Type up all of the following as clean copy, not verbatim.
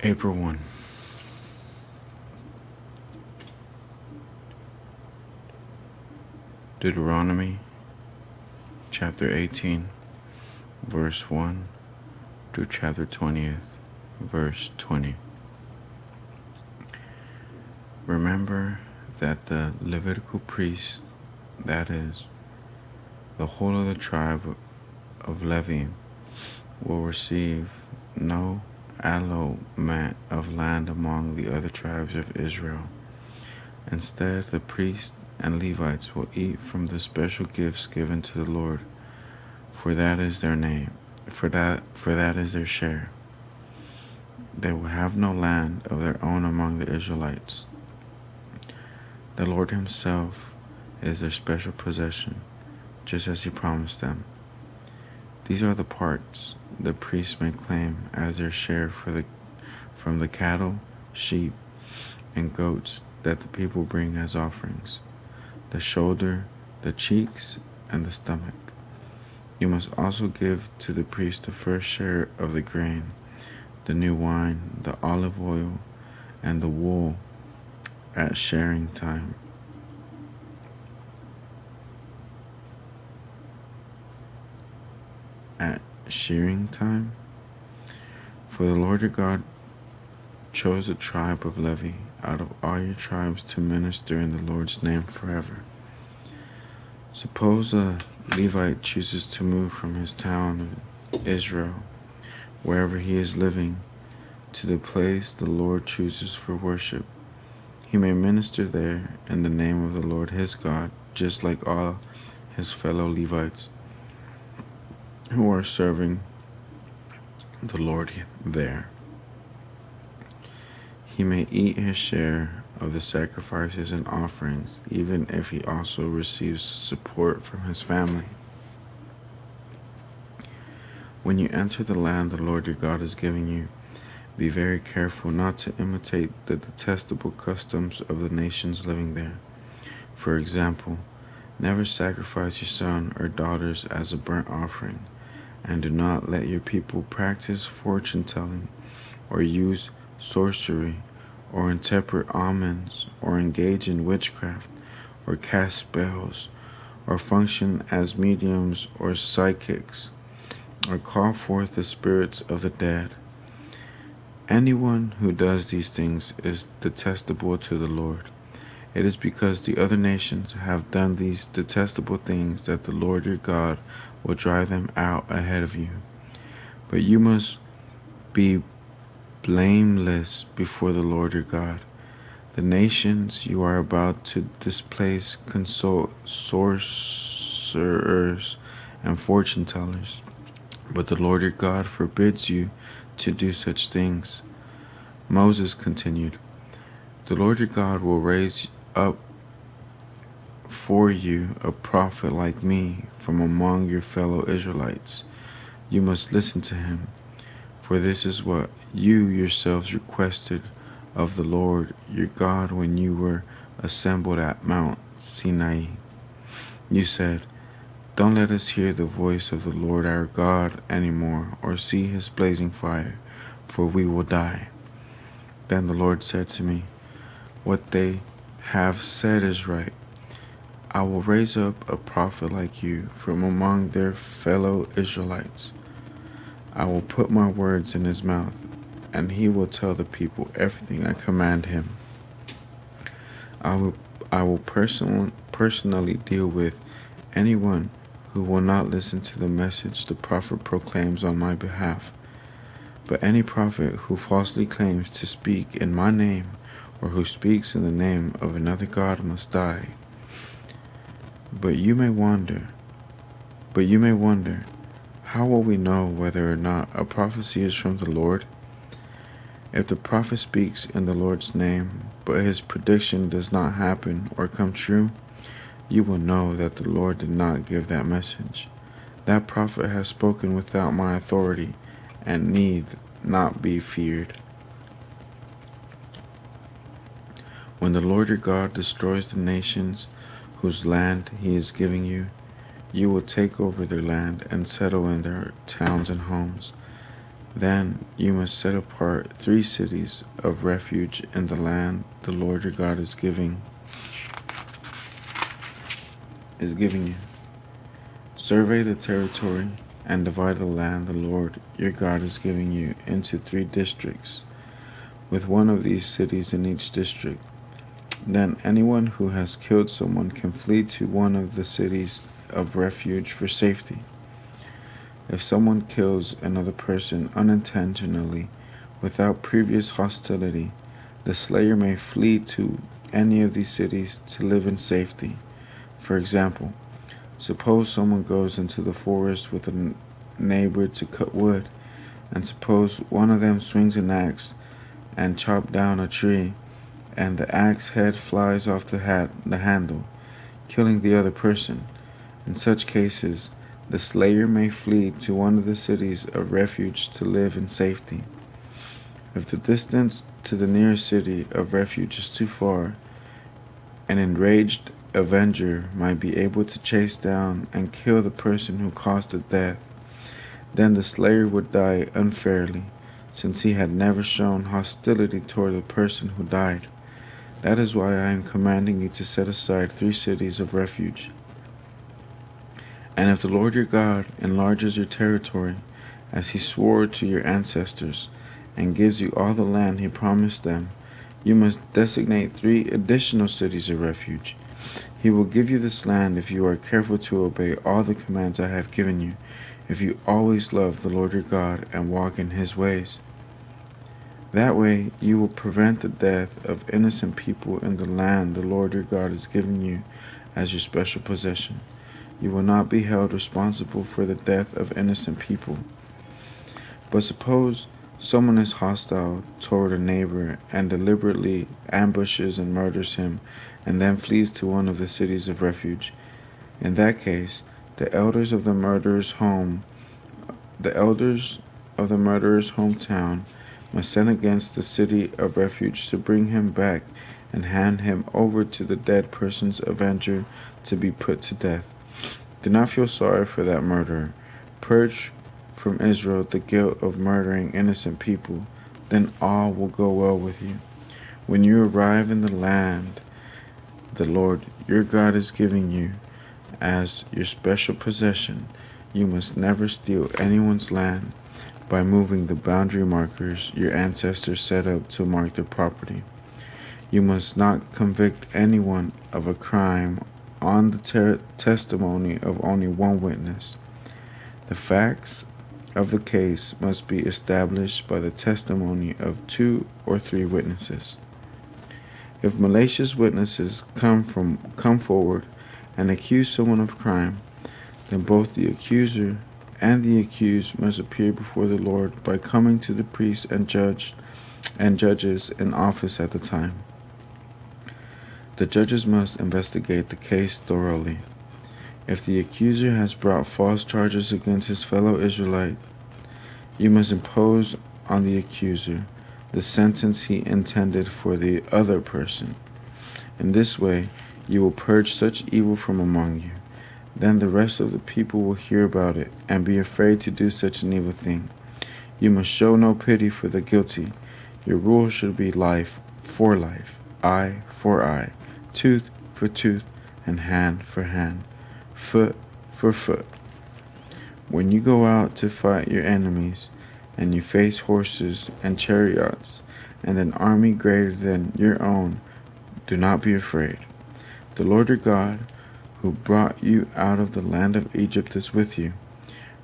April 1. Deuteronomy chapter 18, verse 1 to chapter 20th, verse 20. Remember that the Levitical priest, that is, the whole of the tribe of Levi, will receive no allotment of land among the other tribes of Israel. Instead, the priests and Levites will eat from the special gifts given to the Lord, for that is their name, for that is their share. They will have no land of their own among the Israelites. The Lord himself is their special possession, just as he promised them. These are the parts the priests may claim as their share from the cattle, sheep, and goats that the people bring as offerings: the shoulder, the cheeks, and the stomach. You must also give to the priest the first share of the grain, the new wine, the olive oil, and the wool at sharing time. At shearing time? For the Lord your God chose the tribe of Levi out of all your tribes to minister in the Lord's name forever. Suppose a Levite chooses to move from his town of Israel, wherever he is living, to the place the Lord chooses for worship. He may minister there in the name of the Lord his God, just like all his fellow Levites who are serving the Lord there. He may eat his share of the sacrifices and offerings, even if he also receives support from his family. When you enter the land the Lord your God is giving you, be very careful not to imitate the detestable customs of the nations living there. For example, never sacrifice your son or daughters as a burnt offering, and do not let your people practice fortune-telling, or use sorcery, or interpret omens, or engage in witchcraft, or cast spells, or function as mediums or psychics, or call forth the spirits of the dead. Anyone who does these things is detestable to the Lord. It is because the other nations have done these detestable things that the Lord your God will drive them out ahead of you. But you must be blameless before the Lord your God. The nations you are about to displace consult sorcerers and fortune tellers, but the Lord your God forbids you to do such things. Moses continued, the Lord your God will raise up for you a prophet like me from among your fellow Israelites. You must listen to him, for this is what you yourselves requested of the Lord your God when you were assembled at Mount Sinai. You said, don't let us hear the voice of the Lord our God anymore, or see his blazing fire, for we will die. Then the Lord said to me, what they have said is right. I will raise up a prophet like you from among their fellow Israelites. I will put my words in his mouth, and he will tell the people everything I command him. I will personally deal with anyone who will not listen to the message the prophet proclaims on my behalf. But any prophet who falsely claims to speak in my name, or who speaks in the name of another God, must die. But you may wonder, how will we know whether or not a prophecy is from the Lord? If the prophet speaks in the Lord's name, but his prediction does not happen or come true, you will know that the Lord did not give that message. That prophet has spoken without my authority and need not be feared. When the Lord your God destroys the nations whose land he is giving you, you will take over their land and settle in their towns and homes. Then you must set apart 3 cities of refuge in the land the Lord your God is giving you. Survey the territory and divide the land the Lord your God is giving you into 3 districts, with one of these cities in each district. Then anyone who has killed someone can flee to one of the cities of refuge for safety. If someone kills another person unintentionally without previous hostility, the slayer may flee to any of these cities to live in safety. For example, suppose someone goes into the forest with a neighbor to cut wood, and suppose one of them swings an axe and chops down a tree, and the axe head flies off the handle, killing the other person. In such cases, the slayer may flee to one of the cities of refuge to live in safety. If the distance to the nearest city of refuge is too far, an enraged avenger might be able to chase down and kill the person who caused the death. Then the slayer would die unfairly, since he had never shown hostility toward the person who died. That is why I am commanding you to set aside 3 cities of refuge. And if the Lord your God enlarges your territory, as he swore to your ancestors, and gives you all the land he promised them, you must designate 3 additional cities of refuge. He will give you this land if you are careful to obey all the commands I have given you, if you always love the Lord your God and walk in his ways. That way you will prevent the death of innocent people in the land the Lord your God is giving you as your special possession. You will not be held responsible for the death of innocent people. But suppose someone is hostile toward a neighbor and deliberately ambushes and murders him, and then flees to one of the cities of refuge. In that case, the elders of the murderer's hometown must send against the city of refuge to bring him back and hand him over to the dead person's avenger to be put to death. Do not feel sorry for that murderer. Purge from Israel the guilt of murdering innocent people, then all will go well with you. When you arrive in the land the Lord your God is giving you as your special possession, you must never steal anyone's land by moving the boundary markers your ancestors set up to mark their property. You must not convict anyone of a crime on the testimony of only one witness. The facts of the case must be established by the testimony of 2 or 3 witnesses. If malicious witnesses come forward and accuse someone of crime, then both the accuser and the accused must appear before the Lord by coming to the priests and judges in office at the time. The judges must investigate the case thoroughly. If the accuser has brought false charges against his fellow Israelite, you must impose on the accuser the sentence he intended for the other person. In this way, you will purge such evil from among you. Then the rest of the people will hear about it and be afraid to do such an evil thing. You must show no pity for the guilty. Your rule should be life for life, eye for eye, tooth for tooth, and hand for hand, foot for foot. When you go out to fight your enemies, and you face horses and chariots, and an army greater than your own, do not be afraid. The Lord your God, who brought you out of the land of Egypt, is with you.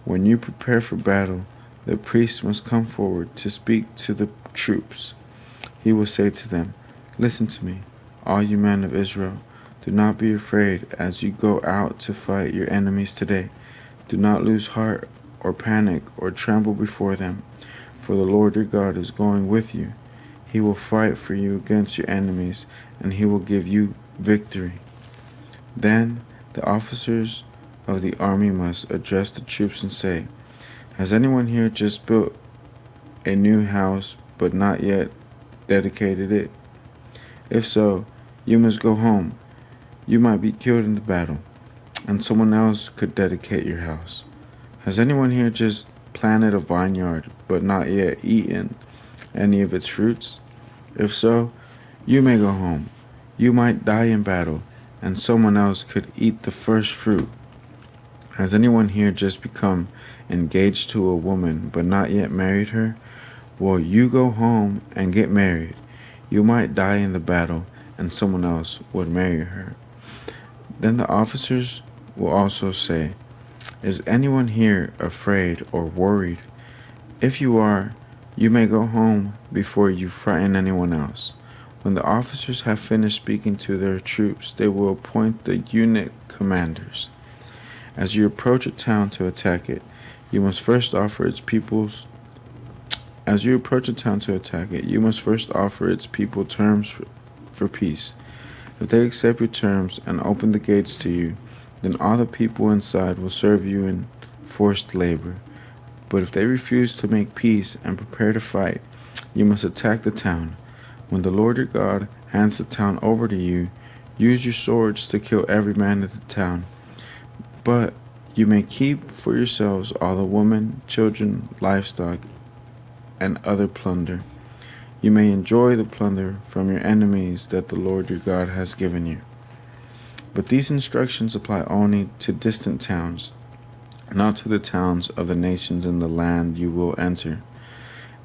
When you prepare for battle, the priest must come forward to speak to the troops. He will say to them, "Listen to me, all you men of Israel. Do not be afraid as you go out to fight your enemies today. Do not lose heart or panic or tremble before them, for the Lord your God is going with you. He will fight for you against your enemies, and he will give you victory." Then the officers of the army must address the troops and say, "Has anyone here just built a new house but not yet dedicated it? If so, you must go home. You might be killed in the battle, and someone else could dedicate your house. Has anyone here just planted a vineyard, but not yet eaten any of its fruits? If so, you may go home. You might die in battle, and someone else could eat the first fruit. Has anyone here just become engaged to a woman, but not yet married her? Well, you go home and get married. You might die in the battle, and someone else would marry her. Then the officers will also say, is anyone here afraid or worried? If you are, you may go home before you frighten anyone else. When the officers have finished speaking to their troops, they will appoint the unit commanders. As you approach a town to attack it, you must first offer its people terms for peace. If they accept your terms and open the gates to you, then all the people inside will serve you in forced labor. But if they refuse to make peace and prepare to fight, you must attack the town. When the Lord your God hands the town over to you, use your swords to kill every man in the town. But you may keep for yourselves all the women, children, livestock, and other plunder. You may enjoy the plunder from your enemies that the Lord your God has given you. But these instructions apply only to distant towns, not to the towns of the nations in the land you will enter.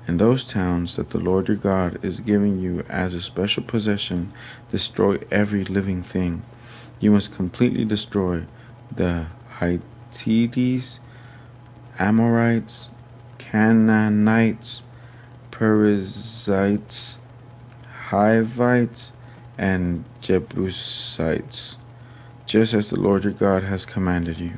In those towns that the Lord your God is giving you as a special possession, destroy every living thing. You must completely destroy the Hittites, Amorites, Canaanites, Perizzites, Hivites, and Jebusites, just as the Lord your God has commanded you.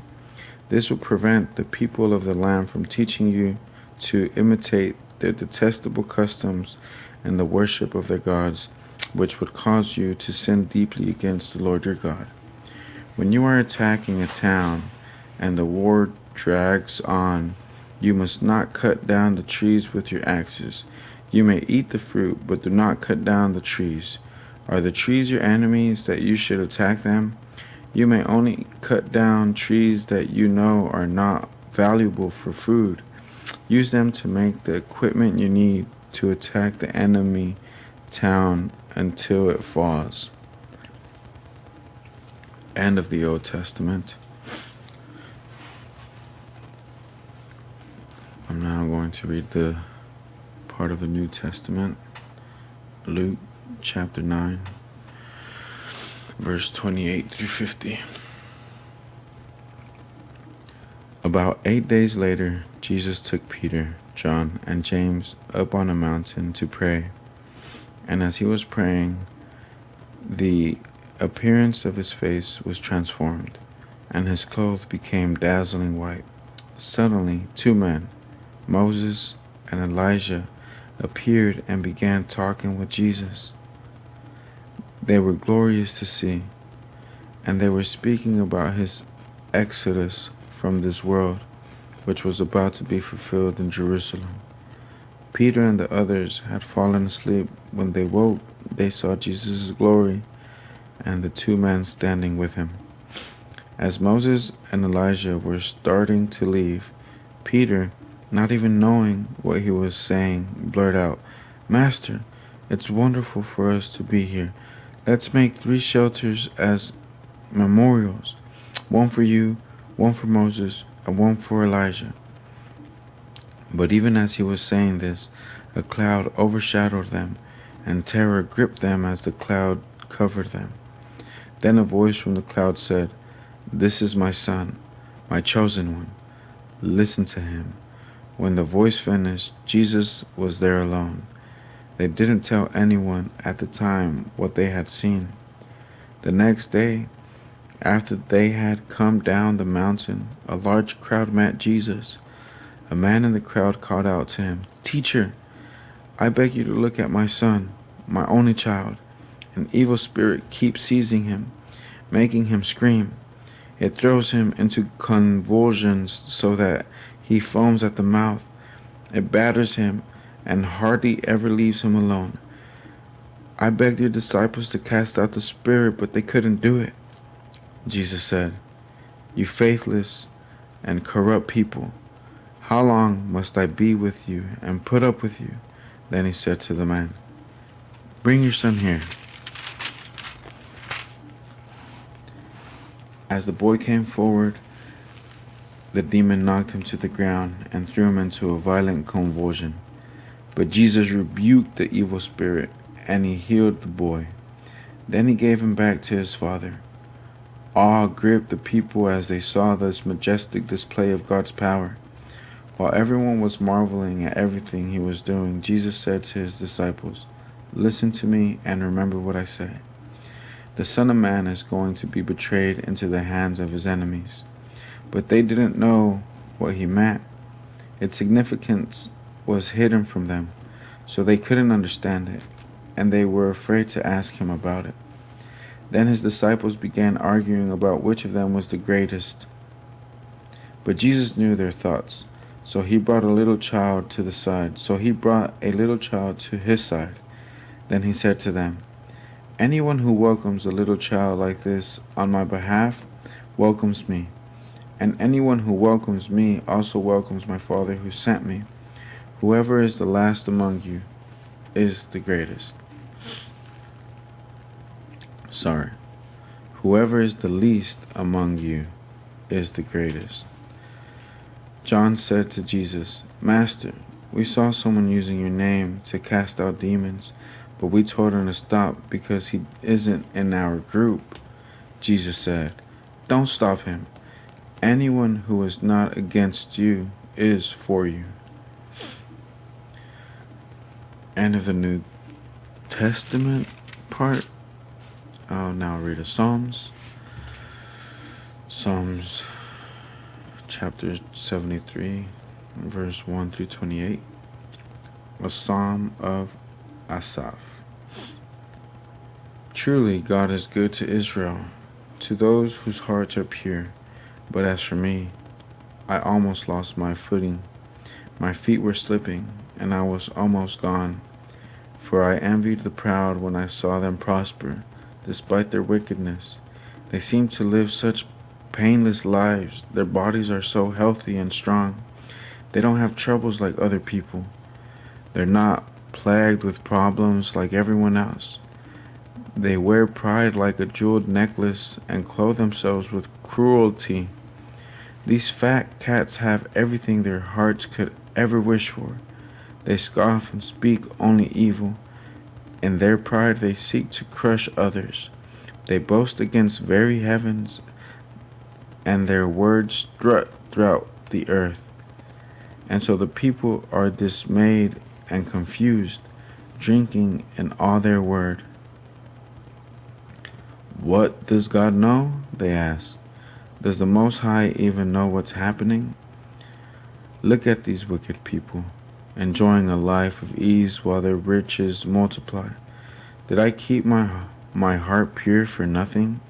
This will prevent the people of the land from teaching you to imitate their detestable customs and the worship of their gods, which would cause you to sin deeply against the Lord your God. When you are attacking a town and the war drags on, you must not cut down the trees with your axes. You may eat the fruit, but do not cut down the trees. Are the trees your enemies that you should attack them? You may only cut down trees that you know are not valuable for food. Use them to make the equipment you need to attack the enemy town until it falls. End of the Old Testament. I'm now going to read the part of the New Testament. Luke chapter 9, verse 28 through 50. About 8 days later, Jesus took Peter, John, and James up on a mountain to pray. And as he was praying, the appearance of his face was transformed, and his clothes became dazzling white. Suddenly, two men, Moses and Elijah, appeared and began talking with Jesus. They were glorious to see, and they were speaking about his exodus from this world, which was about to be fulfilled in Jerusalem. Peter and the others had fallen asleep. When they woke, they saw Jesus' glory and the two men standing with him. As Moses and Elijah were starting to leave, Peter, not even knowing what he was saying, blurted out, "Master, it's wonderful for us to be here. Let's make 3 shelters as memorials, one for you, one for Moses, and one for Elijah." But even as he was saying this, a cloud overshadowed them, and terror gripped them as the cloud covered them. Then a voice from the cloud said, "This is my son, my chosen one. Listen to him." When the voice finished, Jesus was there alone. They didn't tell anyone at the time what they had seen. The next day, after they had come down the mountain, a large crowd met Jesus. A man in the crowd called out to him, "Teacher, I beg you to look at my son, my only child. An evil spirit keeps seizing him, making him scream. It throws him into convulsions so that he foams at the mouth. It batters him and hardly ever leaves him alone. I begged your disciples to cast out the spirit, but they couldn't do it." Jesus said, "You faithless and corrupt people, How long must I be with you and put up with you? Then he said to the man, Bring your son here. As the boy came forward, the demon knocked him to the ground and threw him into a violent convulsion. But Jesus rebuked the evil spirit, and he healed the boy. Then he gave him back to his father. Awe gripped the people as they saw this majestic display of God's power. While everyone was marveling at everything he was doing, Jesus said to his disciples, Listen to me and remember what I say. The Son of Man is going to be betrayed into the hands of his enemies. But they didn't know what he meant. Its significance was hidden from them, so they couldn't understand it, and they were afraid to ask him about it. Then his disciples began arguing about which of them was the greatest. But Jesus knew their thoughts, so he brought a little child to his side. Then he said to them, Anyone who welcomes a little child like this on my behalf welcomes me, and anyone who welcomes me also welcomes my Father who sent me. Whoever is the last among you is the greatest. Whoever is the least among you is the greatest. John said to Jesus, Master, we saw someone using your name to cast out demons, but we told him to stop because he isn't in our group. Jesus said, Don't stop him. Anyone who is not against you is for you. End of the New Testament part. I'll now read the Psalms. Psalms chapter 73, verse 1 through 28. A Psalm of Asaph. Truly God is good to Israel, to those whose hearts are pure. But as for me, I almost lost my footing. My feet were slipping, and I was almost gone. For I envied the proud when I saw them prosper, despite their wickedness. They seem to live such painless lives. Their bodies are so healthy and strong. They don't have troubles like other people. They're not plagued with problems like everyone else. They wear pride like a jeweled necklace and clothe themselves with cruelty. These fat cats have everything their hearts could ever wish for. They scoff and speak only evil. In their pride they seek to crush others. They boast against very heavens, and their words strut throughout the earth. And so the people are dismayed and confused, drinking in all their word. What does God know? They ask. Does the Most High even know what's happening? Look at these wicked people, enjoying a life of ease while their riches multiply. Did I keep my heart pure for nothing?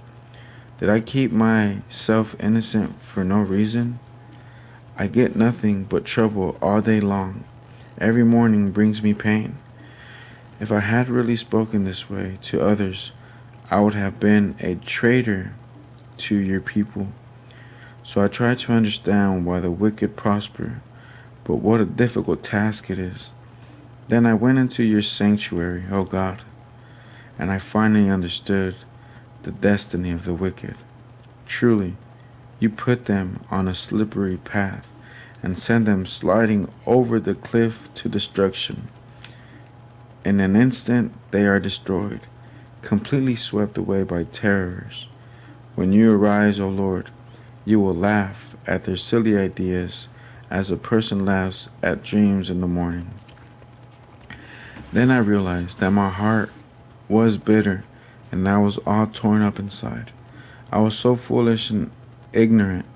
Did I keep myself innocent for no reason? I get nothing but trouble all day long. Every morning brings me pain. If I had really spoken this way to others, I would have been a traitor to your people. So I try to understand why the wicked prosper, but what a difficult task it is. Then I went into your sanctuary, O God, and I finally understood the destiny of the wicked. Truly, you put them on a slippery path and send them sliding over the cliff to destruction. In an instant, they are destroyed, completely swept away by terrors. When you arise, O Lord, you will laugh at their silly ideas as a person laughs at dreams in the morning. Then I realized that my heart was bitter and I was all torn up inside. I was so foolish and ignorant.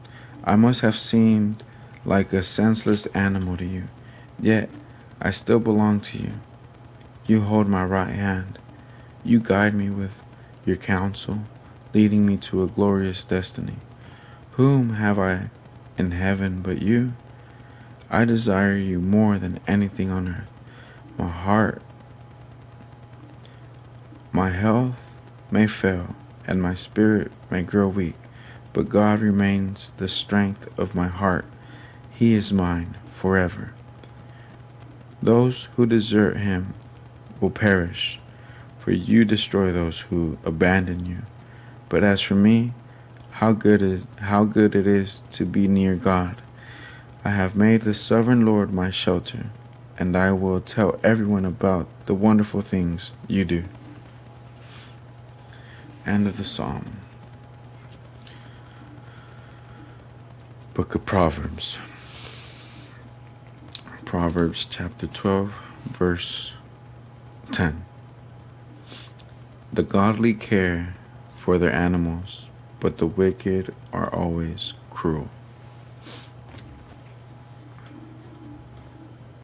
I must have seemed like a senseless animal to you. Yet I still belong to you. You hold my right hand. You guide me with your counsel, leading me to a glorious destiny. Whom have I in heaven but you? I desire you more than anything on earth. My health may fail, and my spirit may grow weak, but God remains the strength of my heart. He is mine forever. Those who desert him will perish, for you destroy those who abandon you. But as for me, how good it is to be near God. I have made the sovereign Lord my shelter, and I will tell everyone about the wonderful things you do. End of the Psalm. Book of Proverbs. Proverbs chapter 12, verse 10. The godly care for their animals, but the wicked are always cruel.